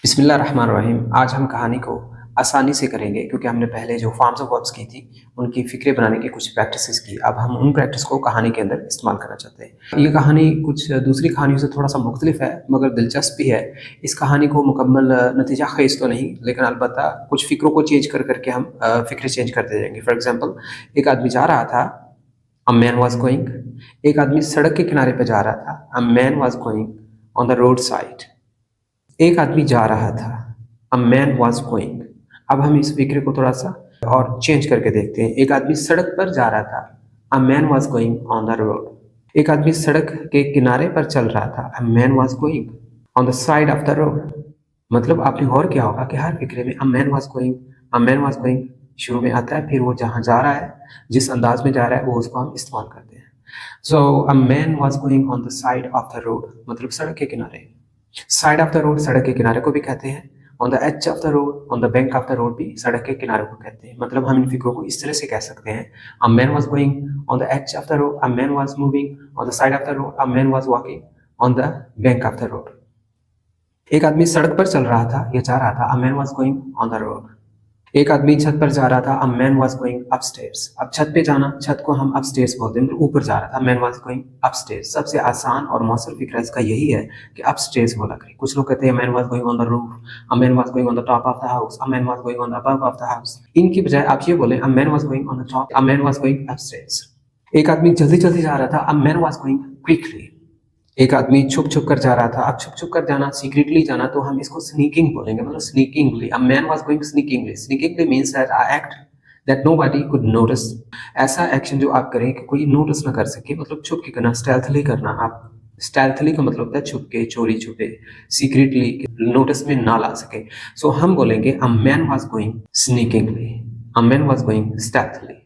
बिस्मिल्लाहिर्रहमानिर्रहीम। आज हम कहानी को आसानी से करेंगे क्योंकि हमने पहले जो फॉर्म्स ऑफ वर्ब्स की थी उनकी फ़िक्रें बनाने की कुछ प्रैक्टिसेस की। अब हम उन प्रैक्टिस को कहानी के अंदर इस्तेमाल करना चाहते हैं। ये कहानी कुछ दूसरी कहानियों से थोड़ा-सा मुख्तलिफ है मगर दिलचस्प भी है। इस कहानी को मुकम्मल नतीजा ख़ेज़ तो नहीं लेकिन अलबत्ता कुछ फ़िक्रों को चेंज कर के हम फ़िक्रें चेंज करते जाएँगे। फॉर एग्ज़ाम्पल एक आदमी जा रहा था, अ मैन वाज़ गोइंग। एक आदमी सड़क के किनारे पे जा रहा था, a man was going on the road side. एक आदमी जा रहा था, अ मैन वॉज गोइंग। अब हम इस फिक्रे को थोड़ा सा और चेंज करके देखते हैं। एक आदमी सड़क पर जा रहा था, अ man was going on the road. एक आदमी सड़क के किनारे पर चल रहा था, अ man was going on the side of the road. मतलब आपने गौर किया होगा कि हर फिक्रे में अ man was going, a man was going शुरू में आता है, फिर वो जहाँ जा रहा है, जिस अंदाज में जा रहा है वो उसको हम इस्तेमाल करते हैं। So a man was going on the side of the road मतलब सड़क के किनारे। साइड ऑफ द रोड सड़क के किनारे को भी कहते हैं। On the edge of the road, on the bank of the road भी सड़क के किनारे को कहते हैं। मतलब हम इन फिक्रों को इस तरह से कह सकते हैं। A man was going on the edge of the road, a man was moving on the side of the road, a man was walking on the bank of the road. एक आदमी सड़क पर चल रहा था या जा रहा था, अ man was going on the road. एक आदमी छत पर जा रहा था, अ मैन वाज गोइंग अपस्टेयर्स। अब छत पे जाना, छत को हम अपस्टेयर्स बोलते हैं, ऊपर जा रहा था, मैन वाज गोइंग अपस्टेयर्स। सबसे आसान और मौसर फिक्रा इसका यही है कि अपस्टेयर्स बोला करें। कुछ लोग कहते हैं man was going on the roof, a man was going on the top of the house, a man was going on the above of the house. इनकी बजाय आप ये बोलें, अ man was going on the top, a man was going upstairs. एक आदमी जल्दी जल्दी जा रहा था, अ मैन वाज गोइंग क्विकली। एक आदमी छुप छुप कर जा रहा था। अब छुप छुप कर जाना, सीक्रेटली जाना, तो हम इसको स्नीकिंग बोलेंगे। मतलब sneakingly, a man was going sneakingly. Sneakingly means that I act that nobody could notice. ऐसा एक्शन जो आप करें कि कोई नोटिस ना कर सके, मतलब छुप के करना, स्टेल्थली करना। आप स्टेल्थली का मतलब होता है छुप के, चोरी छुपे, सीक्रेटली, नोटिस में ना ला सके। सो हम बोलेंगे a man was going sneakingly, a man was going stealthily.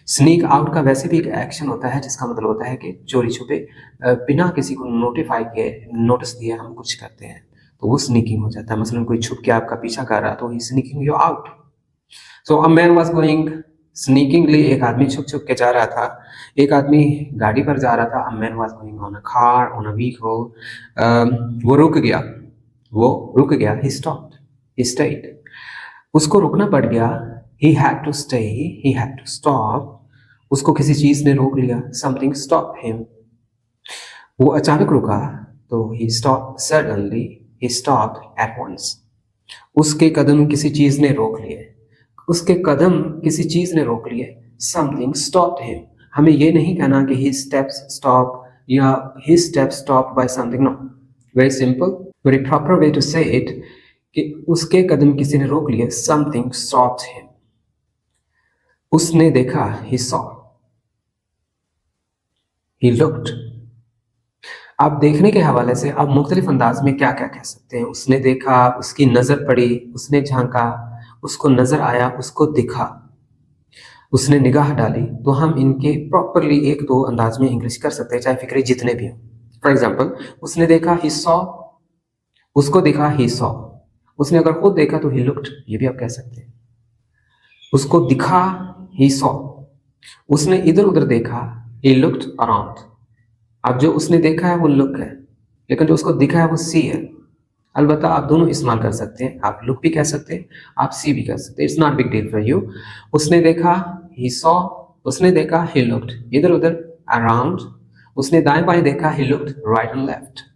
Sneak out का वैसे भी एक एक्शन होता है जिसका मतलब होता है कि चोरी छुपे, बिना किसी को नोटिफाई किए, नोटिस दिए हम कुछ करते हैं, तो वो स्नीकिंग हो जाता है। मसलन कोई छुप के आपका पीछा कर रहा तो ही sneaking you out. So a man was going sneakingly. एक आदमी छुप छुप के जा रहा था। एक आदमी गाड़ी पर जा रहा था, अ man was going on a car, on a vehicle. वो रुक गया, वो रुक गया, ही स्टॉप्ड, ही स्टेड। उसको रुकना पड़ गया, he had to stay, he had to stop। उसको किसी चीज ने रोक लिया, something stopped him। वो अचानक रुका तो he stopped suddenly, he stopped at once। उसके कदम किसी चीज ने रोक लिए, उसके कदम किसी चीज ने रोक लिए, something stopped him। हमें ये नहीं कहना कि his steps stop या his steps stopped by something, no, very simple, very proper way to say it कि उसके कदम किसी ने रोक लिए, something stopped him। उसने देखा, he saw, he looked। आप देखने के हवाले से आप मुख्तलिफ अंदाज में क्या क्या कह सकते हैं। उसने देखा, उसकी नज़र पड़ी, उसने झांका, उसको नज़र आया, उसको दिखा, उसने निगाह डाली। तो हम इनके प्रॉपरली एक दो अंदाज में इंग्लिश कर सकते हैं, चाहे फिक्रे जितने भी हों। फॉर एग्जाम्पल, उसने देखा, he saw, उसको दिखा, he saw। उसने अगर खुद देखा तो he looked, ये भी आप कह सकते हैं। उसको दिखा, he saw। उसने इधर उधर देखा, he looked around। अब जो उसने देखा है वो लुक है, लेकिन जो उसको दिखा है वो सी है। अलबत्ता आप दोनों इस्तेमाल कर सकते हैं, आप लुक भी कह सकते हैं, आप सी भी कह सकते हैं। It's not big deal for you. उसने देखा, ही सॉ। उसने देखा, ही लुक्ड, इधर उधर, अराउंड। उसने दाएं बाएं देखा, he looked right and left.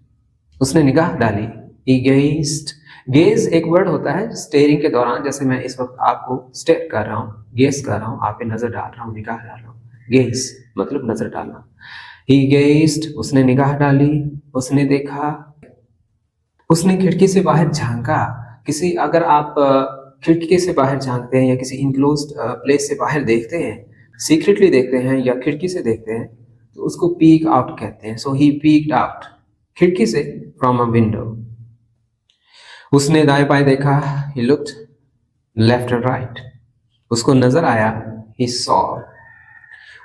उसने निगाह डाली, ही गेज्ड। गेज एक वर्ड होता है स्टेयरिंग के दौरान, जैसे मैं इस वक्त आपको स्टेयर कर रहा हूँ, गेज कर रहा हूँ, आप पे नजर डाल रहा हूँ, निगाह डाल रहा हूँ। गेज मतलब नजर डालना। ही गेज्ड, उसने निगाह डाली, उसने देखा। उसने खिड़की से बाहर झांका। किसी, अगर आप खिड़की से बाहर झांकते हैं या किसी इनक्लोज्ड प्लेस से बाहर देखते हैं, सीक्रेटली देखते हैं या खिड़की से देखते हैं, तो उसको पीक आउट कहते हैं। सो ही पीक्ड आउट, खिड़की से, फ्रॉम अ विंडो। उसने दाएं बाएं देखा, he looked left and right. उसको नजर आया, ही सॉ।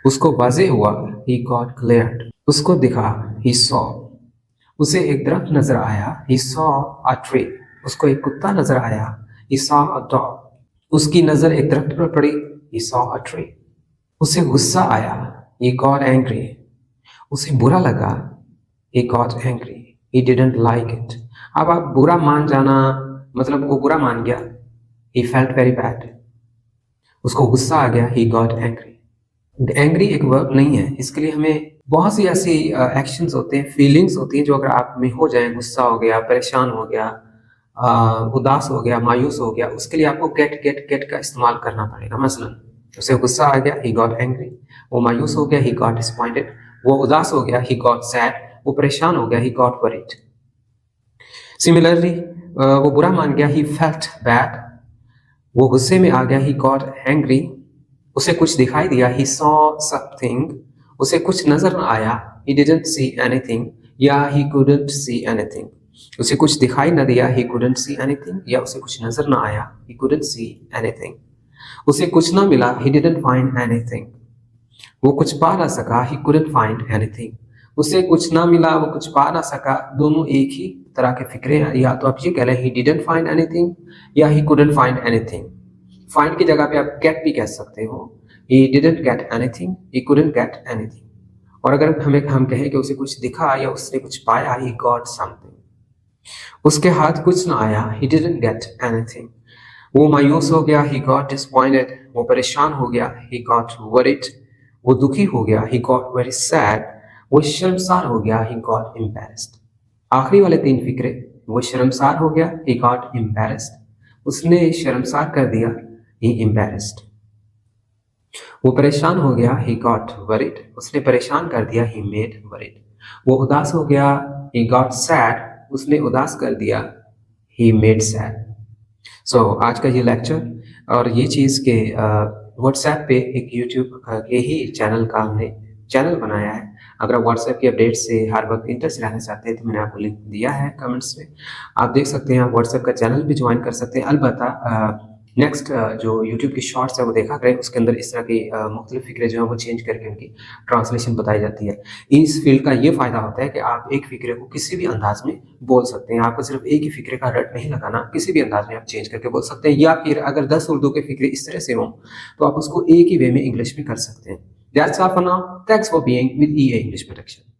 उसको वाज़ेह हुआ, ही गॉट क्लियर्ड। उसको दिखा, ही सॉ। उसे एक दरख्त नजर आया, he saw a tree। उसको एक कुत्ता नजर आया, he saw a dog। उसकी नजर एक दरख्त पर पड़ी, he saw a tree। उसे गुस्सा आया, he got angry। उसे बुरा लगा, he got angry, he didn't like it। अब आप बुरा मान जाना मतलब वो बुरा मान गया, he felt very bad, उसको गुस्सा आ गया, he got angry। एंग्री एक वर्ब नहीं है, इसके लिए हमें बहुत सी ऐसी एक्शंस होते हैं, फीलिंग्स होती हैं जो अगर आप में हो जाए, गुस्सा हो गया, परेशान हो गया, उदास हो गया, मायूस हो गया, उसके लिए आपको गेट का इस्तेमाल करना पड़ेगा। मसलन उसे गुस्सा आ गया, he got angry, वो मायूस हो गया, he got disappointed, वो उदास हो गया, he got sad, वो परेशान हो गया, he got worried। सिमिलरली वो बुरा मान गया, he felt bad, वो गुस्से में आ गया, he got angry, उसे कुछ दिखाई दिया, he saw something, उसे कुछ नजर न आया, he didn't see anything, या he couldn't see anything, उसे कुछ दिखाई न दिया, he couldn't see anything, या उसे कुछ नजर न आया, he couldn't see anything, उसे कुछ न मिला, he didn't find anything, वो कुछ पा ना सका, he couldn't find anything, उसे कुछ ना मिला, वो कुछ पा ना सका, दोनों एक ही तरह के फिक्रे हैं। या तो आप ये कह लें he didn't find anything या he couldn't find anything। find की जगह पे आप get भी कह सकते हो, he didn't get anything, he couldn't get anything। और अगर हम कहें कि उसे कुछ दिखा या उसने कुछ पाया, he got something, उसके हाथ कुछ ना आया, he didn't get anything, वो मायूस हो गया, he got disappointed, वो परेशान हो गया, he got worried, वो दुखी हो गया, he got very sad, वो शर्मसार हो गया, he got embarrassed। आखिरी वाले तीन फिक्रे, वो शर्मसार हो गया, he got embarrassed, उसने शर्मसार कर दिया, he embarrassed, वो परेशान हो गया, he got worried, उसने परेशान कर दिया, he made worried, वो उदास हो गया, he got sad, उसने उदास कर दिया, he made sad। सो आज का ये लेक्चर और ये चीज़ के व्हाट्सएप पे एक यूट्यूब के ही चैनल का हमने चैनल बनाया है। अगर आप व्हाट्सएप की अपडेट से हर वक्त इंटरेस्ट रहना चाहते हैं तो मैंने आपको लिंक दिया है कमेंट्स में, आप देख सकते हैं। आप व्हाट्सएप का चैनल भी ज्वाइन कर सकते हैं। अलबत्ता नेक्स्ट जो यूट्यूब की शॉर्ट्स है वो देखा करें, उसके अंदर इस तरह की मुख्तलिफ फिक्रे जो है वो चेंज करके उनकी ट्रांसलेशन बताई जाती है। इस फील्ड का ये फ़ायदा होता है कि आप एक फ़िक्रे को किसी भी अंदाज में बोल सकते हैं। आपको सिर्फ एक ही फ़िक्रे का रट नहीं लगाना, किसी भी अंदाज में आप चेंज करके बोल सकते हैं। या फिर अगर 10 उर्दू के फ़िक्रे इस तरह से हों तो आप उसको एक ही वे में इंग्लिश में कर सकते हैं। That's all for now. Thanks for being with EA English Protection.